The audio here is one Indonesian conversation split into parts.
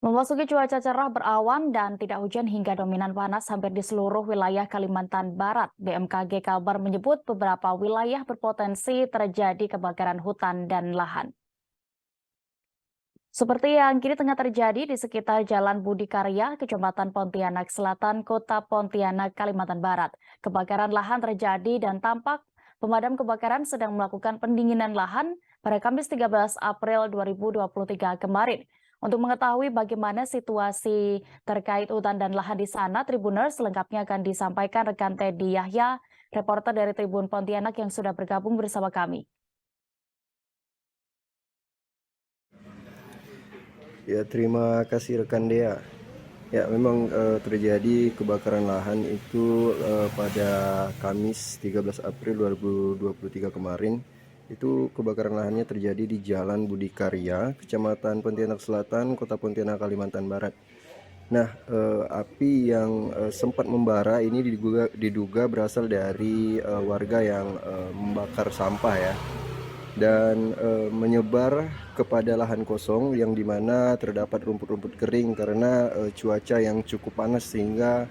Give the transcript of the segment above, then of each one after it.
Memasuki cuaca cerah berawan dan tidak hujan hingga dominan panas hampir di seluruh wilayah Kalimantan Barat. BMKG Kalbar menyebut beberapa wilayah berpotensi terjadi kebakaran hutan dan lahan. Seperti yang kini tengah terjadi di sekitar Jalan Budi Karya, Kecamatan Pontianak Selatan, Kota Pontianak, Kalimantan Barat. Kebakaran lahan terjadi dan tampak pemadam kebakaran sedang melakukan pendinginan lahan pada Kamis 13 April 2023 kemarin. Untuk mengetahui bagaimana situasi terkait hutan dan lahan di sana, Tribuners selengkapnya akan disampaikan rekan Teddy Yahya, reporter dari Tribun Pontianak yang sudah bergabung bersama kami. Ya, terima kasih rekan Dea. Ya, memang terjadi kebakaran lahan itu pada Kamis 13 April 2023 kemarin. Itu kebakaran lahannya terjadi di Jalan Budi Karya, Kecamatan Pontianak Selatan, Kota Pontianak, Kalimantan Barat. Nah, api yang sempat membara ini diduga berasal dari warga yang membakar sampah ya, dan menyebar kepada lahan kosong yang dimana terdapat rumput-rumput kering karena cuaca yang cukup panas sehingga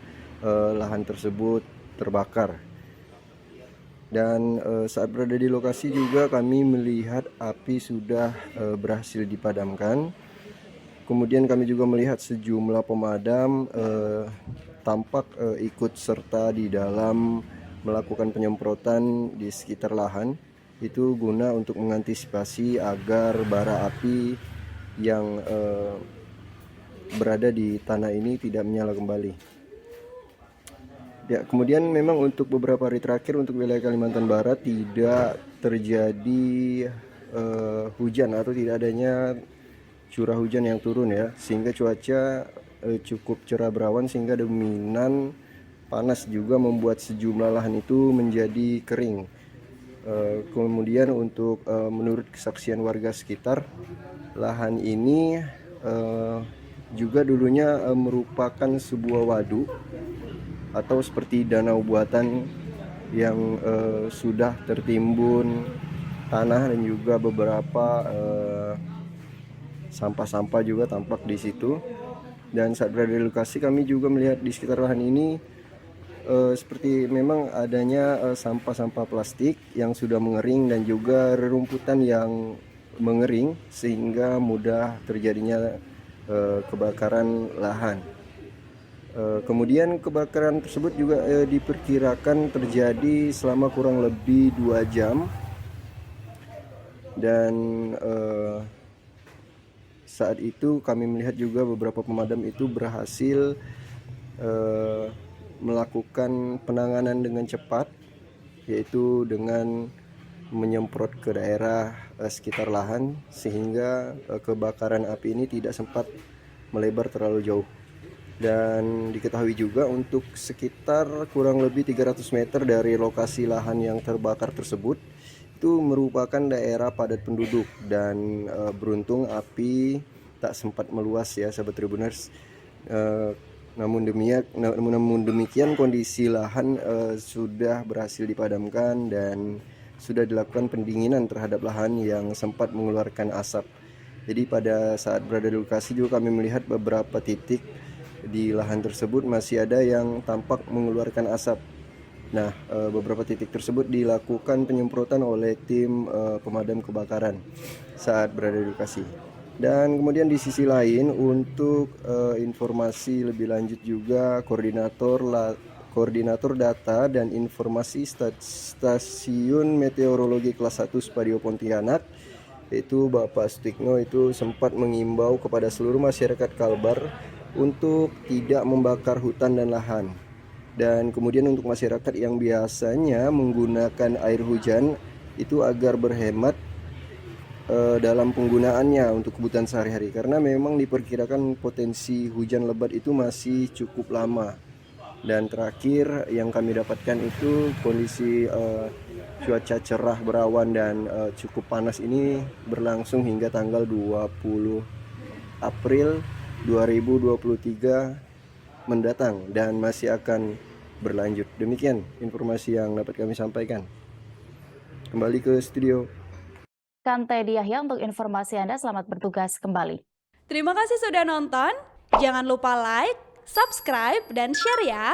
lahan tersebut terbakar. Dan saat berada di lokasi juga kami melihat api sudah berhasil dipadamkan. Kemudian kami juga melihat sejumlah pemadam tampak ikut serta di dalam melakukan penyemprotan di sekitar lahan. Itu guna untuk mengantisipasi agar bara api yang berada di tanah ini tidak menyala kembali. Ya, kemudian memang untuk beberapa hari terakhir untuk wilayah Kalimantan Barat tidak terjadi hujan atau tidak adanya curah hujan yang turun ya, sehingga cuaca cukup cerah berawan sehingga dominan panas juga membuat sejumlah lahan itu menjadi kering. Kemudian untuk menurut kesaksian warga sekitar, lahan ini juga dulunya merupakan sebuah waduk atau seperti danau buatan yang sudah tertimbun tanah dan juga beberapa sampah-sampah juga tampak di situ. Dan saat berada di lokasi kami juga melihat di sekitar lahan ini seperti memang adanya sampah-sampah plastik yang sudah mengering dan juga rerumputan yang mengering sehingga mudah terjadinya kebakaran lahan. Kemudian kebakaran tersebut juga diperkirakan terjadi selama kurang lebih 2 jam dan saat itu kami melihat juga beberapa pemadam itu berhasil melakukan penanganan dengan cepat, yaitu dengan menyemprot ke daerah sekitar lahan sehingga kebakaran api ini tidak sempat melebar terlalu jauh. Dan diketahui juga untuk sekitar kurang lebih 300 meter dari lokasi lahan yang terbakar tersebut itu merupakan daerah padat penduduk dan beruntung api tak sempat meluas ya sahabat Tribuners. Namun demikian kondisi lahan sudah berhasil dipadamkan dan sudah dilakukan pendinginan terhadap lahan yang sempat mengeluarkan asap. Jadi pada saat berada di lokasi juga kami melihat beberapa titik di lahan tersebut masih ada yang tampak mengeluarkan asap. Nah, beberapa titik tersebut dilakukan penyemprotan oleh tim pemadam kebakaran saat berada di lokasi. Dan kemudian di sisi lain untuk informasi lebih lanjut juga koordinator data dan informasi stasiun meteorologi kelas 1 Spadio Pontianak, yaitu Bapak Sutikno, itu sempat mengimbau kepada seluruh masyarakat Kalbar untuk tidak membakar hutan dan lahan. Dan kemudian untuk masyarakat yang biasanya menggunakan air hujan itu agar berhemat dalam penggunaannya untuk kebutuhan sehari-hari, karena memang diperkirakan potensi hujan lebat itu masih cukup lama. Dan terakhir yang kami dapatkan itu kondisi cuaca cerah berawan dan cukup panas ini berlangsung hingga tanggal 20 April 2023 mendatang dan masih akan berlanjut. Demikian informasi yang dapat kami sampaikan. Kembali ke studio. Teddy Yahya untuk informasi Anda, selamat bertugas kembali. Terima kasih sudah nonton. Jangan lupa like, subscribe, dan share ya.